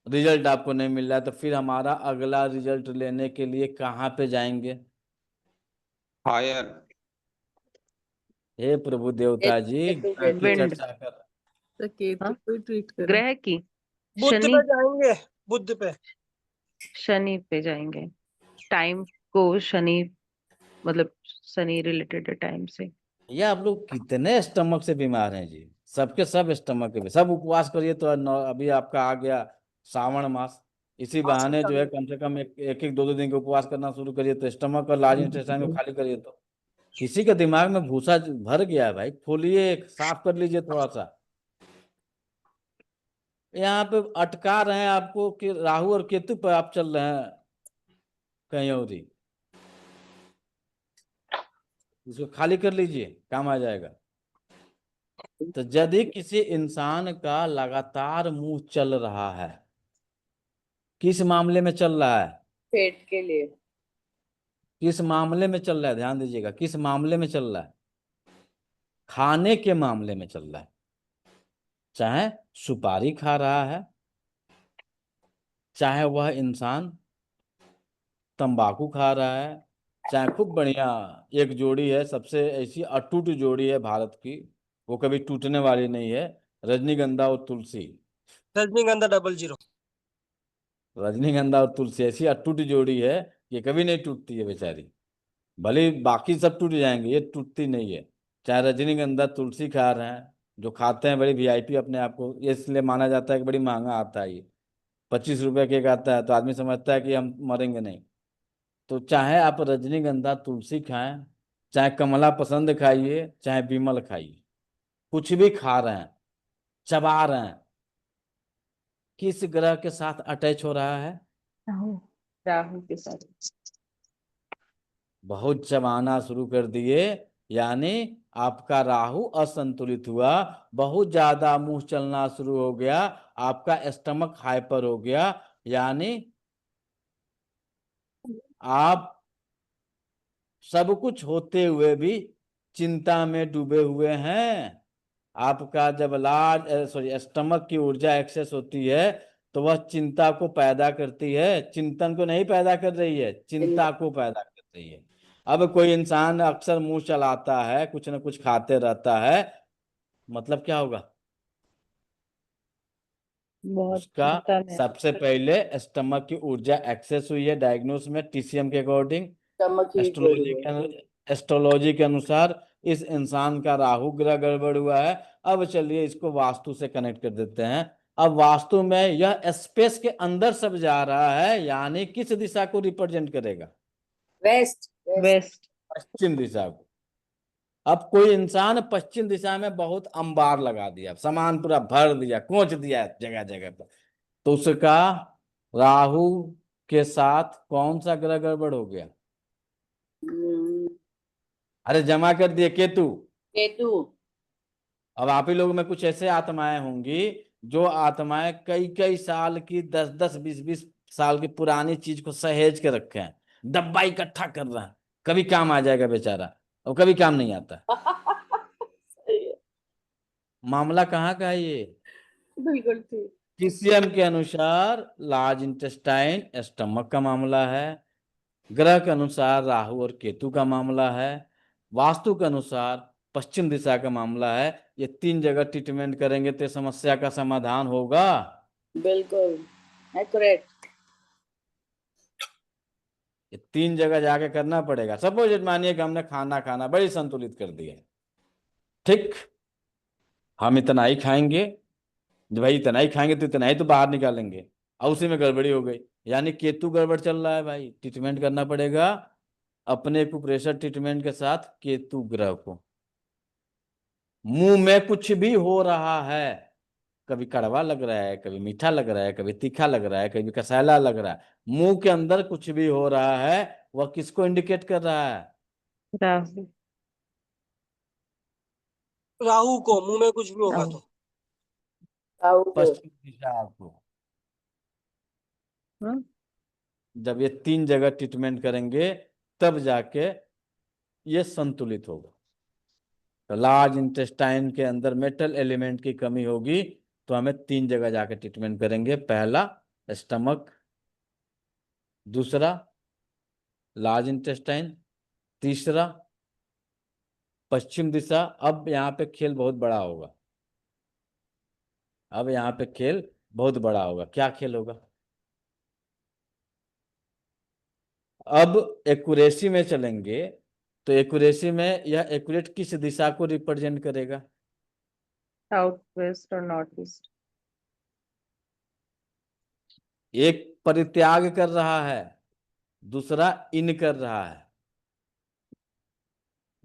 रिजल्ट आपको नहीं मिल रहा है, तो फिर हमारा अगला रिजल्ट लेने के लिए कहाँ पे जाएंगे? फायर। हे प्रभु देवता जी, केतु। ग्रह की विंड। चर्चा कर। तो केतु हाँ? को ट्रीट करें। ग्रह की। बुध शनि। पे जाएंगे। बुध पे। शनि पे जाएंगे। टाइम को शनि, मतलब शनि रिलेटेड है टाइम से। ये आप लोग कितने स्टमक से बीमार हैं जी, सबके सब स्टमक के सब उपवास करिए तो अभी आपका आ गया श्रावण मास, इसी आज बहाने जो है का कम से कम एक दो दिन के उपवास करना शुरू करिए, तो स्टमक और लार्ज इंटेस्टाइन को खाली करिए। तो किसी के दिमाग में भूसा भर गया है भाई, खोलिए, साफ कर लीजिए थोड़ा सा। यहाँ पे अटका रहे हैं आपको कि राहु और केतु पर आप चल रहे हैं कहीं और ही, इसको खाली कर लीजिए, काम आ जाएगा। तो यदि किसी इंसान का लगातार मुंह चल रहा है, किस मामले में चल रहा है? पेट के लिए। किस मामले में चल रहा है, ध्यान दीजिएगा, किस मामले में चल रहा है? खाने के मामले में चल रहा है। चाहे सुपारी खा रहा है, चाहे वह इंसान तंबाकू खा रहा है, चाहे खूब बढ़िया एक जोड़ी है, सबसे ऐसी अटूट जोड़ी है भारत की, वो कभी टूटने वाली नहीं है, रजनीगंधा और तुलसी। रजनीगंधा 00। रजनीगंधा और तुलसी ऐसी अटूट जोड़ी है कि कभी नहीं टूटती है बेचारी। भले ही बाकी सब टूट जाएंगे, ये टूटती नहीं है। चाहे रजनीगंधा तुलसी खा रहे हैं, जो खाते हैं बड़ी वीआईपी अपने आप को, ये इसलिए माना जाता है कि बड़ी महंगा आता है ये, 25 रुपए के एक आता है, तो आदमी समझता है कि हम मरेंगे नहीं। तो चाहे आप रजनीगंधा तुलसी खाएं, चाहे कमला पसंद खाइए, चाहे विमल खाइए, कुछ भी खा रहे हैं, चबा रहे हैं, किस ग्रह के साथ अटैच हो रहा है? राहु। राहु के साथ। बहुत चबाना शुरू कर दिए, यानी आपका राहु असंतुलित हुआ, बहुत ज्यादा मुंह चलना शुरू हो गया, आपका स्टमक हाइपर हो गया, यानी आप सब कुछ होते हुए भी चिंता में डूबे हुए हैं। आपका जब स्टमक की ऊर्जा एक्सेस होती है, तो वह चिंता को पैदा करती है, चिंतन को नहीं पैदा कर रही है, चिंता को पैदा कर रही है। अब कोई इंसान अक्सर मुंह चलाता है, कुछ ना कुछ खाते रहता है, मतलब क्या होगा? बहुत उसका पता नहीं। सबसे पहले स्टमक की ऊर्जा एक्सेस हुई है डायग्नोस में टीसीएम के अकॉर्डिंग। स्टमक हीट हो रही है। एस्ट्रोलॉजी के अनुसार इस इंसान का राहु ग्रह गड़बड़ हुआ है। अब चलिए इसको वास्तु से कनेक्ट कर देते हैं। अब वास्तु में यह स्पेस के अंदर सब जा रहा है, यानी किस दिशा को रिप्रेजेंट करेगा? West west. वेस्ट। पश्चिम दिशा को। अब कोई इंसान पश्चिम दिशा में बहुत अंबार लगा दिया, सामान पूरा भर दिया, कोच दिया जगह जगह पर, तो उसका राहु के साथ कौन सा ग्रह गड़बड़ हो गया? अरे जमा कर दिए केतु। केतु। अब आप ही लोगों में कुछ ऐसे आत्माएं होंगी जो आत्माएं कई कई साल की, 10 10 20 20 साल की पुरानी चीज को सहेज के रखे हैं, डब्बा इकट्ठा कर रहा है, कभी काम आ जाएगा बेचारा, और कभी काम नहीं आता। सही है। मामला कहाँ का है ये? बिल्कुल ठीक। टीसीएम के अनुसार लार्ज इंटेस्टाइन स्टमक का मामला है, ग्रह के अनुसार राहु और केतु का मामला है, वास्तु के अनुसार पश्चिम दिशा का मामला है। ये 3 जगह ट्रीटमेंट करेंगे तो समस्या का समाधान होगा। बिल्कुल एक्यूरेट। ये 3 जगह जाके करना पड़ेगा। सपोज मानिए कि हमने खाना खाना बड़ी संतुलित कर दिया, ठीक, हम इतना ही खाएंगे, जो भाई इतना ही खाएंगे तो इतना ही तो बाहर निकालेंगे, और उसी में गड़बड़ी हो गई, यानी केतु गड़बड़ चल रहा है भाई। ट्रीटमेंट करना पड़ेगा अपने एक्यूप्रेशर ट्रीटमेंट के साथ केतु ग्रह को। मुंह में कुछ भी हो रहा है, कभी कड़वा लग रहा है, कभी मीठा लग रहा है, कभी तीखा लग रहा है, कभी कसैला लग रहा है, मुंह के अंदर कुछ भी हो रहा है, वह किसको इंडिकेट कर रहा है? राहु। राहु को मुंह में कुछ भी होगा राहु। तो। राहु को। पश्चिम दिशा को। हाँ? जब ये 3 जगह ट्रीटमेंट करेंगे तब जाके ये संतुलित होगा। तो लार्ज इंटेस्टाइन के अंदर मेटल एलिमेंट की कमी होगी, तो हमें 3 जगह जाके ट्रीटमेंट करेंगे। पहला स्टमक, दूसरा लार्ज इंटेस्टाइन, तीसरा पश्चिम दिशा। अब यहाँ पे खेल बहुत बड़ा होगा, अब यहाँ पे खेल बहुत बड़ा होगा। क्या खेल होगा? अब एक्यूरेसी में चलेंगे, तो एक्यूरेसी में यह एक्यूरेट किस दिशा को रिप्रेजेंट करेगा? साउथ वेस्ट और नॉर्थ ईस्ट। एक परित्याग कर रहा है, दूसरा इन कर रहा है,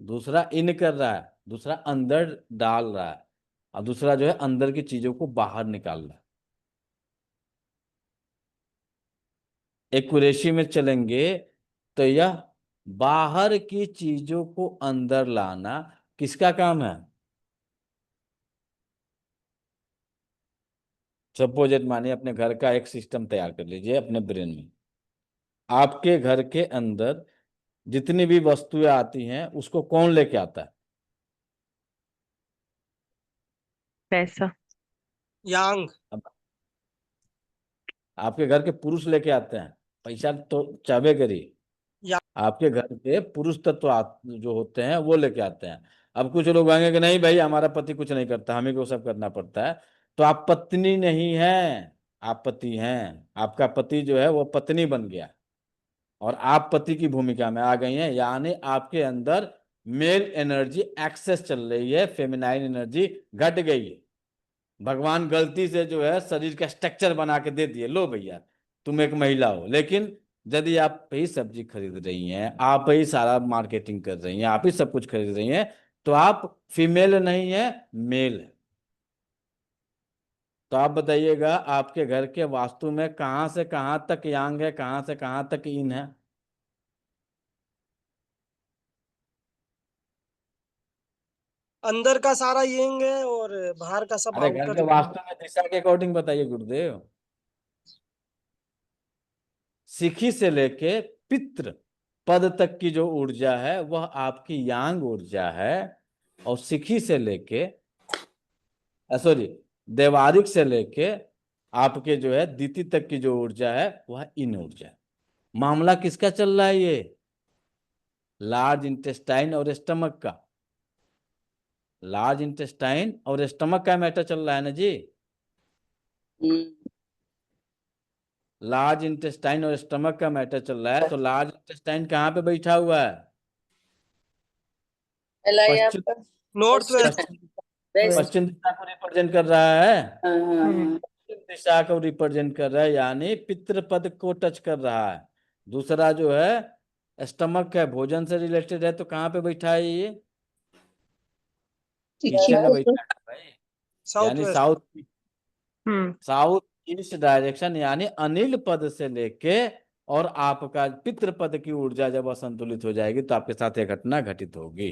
दूसरा इन कर रहा है, दूसरा अंदर डाल रहा है, और दूसरा जो है अंदर की चीजों को बाहर निकाल रहा है। एक्यूरेसी में चलेंगे तो यह बाहर की चीजों को अंदर लाना किसका काम है? सपोज मानिए अपने घर का एक सिस्टम तैयार कर लीजिए अपने ब्रेन में। आपके घर के अंदर जितनी भी वस्तुएं आती हैं उसको कौन लेके आता है? पैसा। यांग। अब आपके घर के पुरुष लेके आते हैं, पैसा तो चाहबे करी। या आपके घर के पुरुष तत्व जो होते हैं वो लेके आते हैं। अब कुछ लोग आएंगे कि नहीं भाई हमारा पति कुछ नहीं करता, हमें को सब करना पड़ता है। तो आप पत्नी नहीं हैं, आप पति हैं। आपका पति जो है वो पत्नी बन गया और आप पति की भूमिका में आ गई हैं, यानी आपके अंदर मेल एनर्जी एक्सेस चल रही है, फेमिनाइन एनर्जी घट गई है। भगवान गलती से जो है शरीर का स्ट्रक्चर बना के दे दिए, लो भैया तुम एक महिला हो, लेकिन यदि आप ही सब्जी खरीद रही हैं, आप ही सारा मार्केटिंग कर रही हैं, आप ही सब कुछ खरीद रही हैं, तो आप फीमेल नहीं है, मेल है। तो आप बताइएगा आपके घर के वास्तु में कहां से कहां तक यांग है, कहां से कहां तक इन है? अंदर का सारा यंग है और बाहर का सब अरे घर के आउटर। वास्तु में दिशा के अकॉर्डिंग बताइए गुरुदेव। सिखी से लेके पितृ पद तक की जो ऊर्जा है वह आपकी यांग ऊर्जा है, और सिखी से लेके सॉरी देवारिक से लेके आपके जो है दिति तक की जो ऊर्जा है वह इन ऊर्जा है। मामला किसका चल रहा है? ये लार्ज इंटेस्टाइन और स्टमक का। लार्ज इंटेस्टाइन और स्टमक का मैटर चल रहा है ना जी। हम्म, लार्ज इंटेस्टाइन और स्टमक का मैटर चल रहा है, तो लार्ज इंटेस्टाइन कहाँ पे बैठा हुआ है? एलाई पश्चिम आपका नॉर्थ वेस्ट। पश्चिम वेस्ट। पश्चिम दिशा को रिप्रेजेंट कर रहा है। हाँ हाँ हम्म हाँ। पश्चिम दिशा को रिप्रेजेंट कर रहा है, यानी पितृपद को टच कर रहा है। दूसरा जो है स्टमक है, भोजन से रिलेटेड है, तो कहाँ पे बैठा है ये? पीछे में बैठा है भाई, साउथ यानी वेस्ट। साउथ हम्म साउथ ईस्ट डायरेक्शन, यानी अनिल पद से लेके और आपका पितृ पद की ऊर्जा जब असंतुलित हो जाएगी तो आपके साथ यह घटना घटित होगी।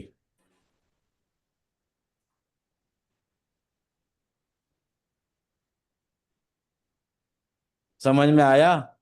समझ में आया?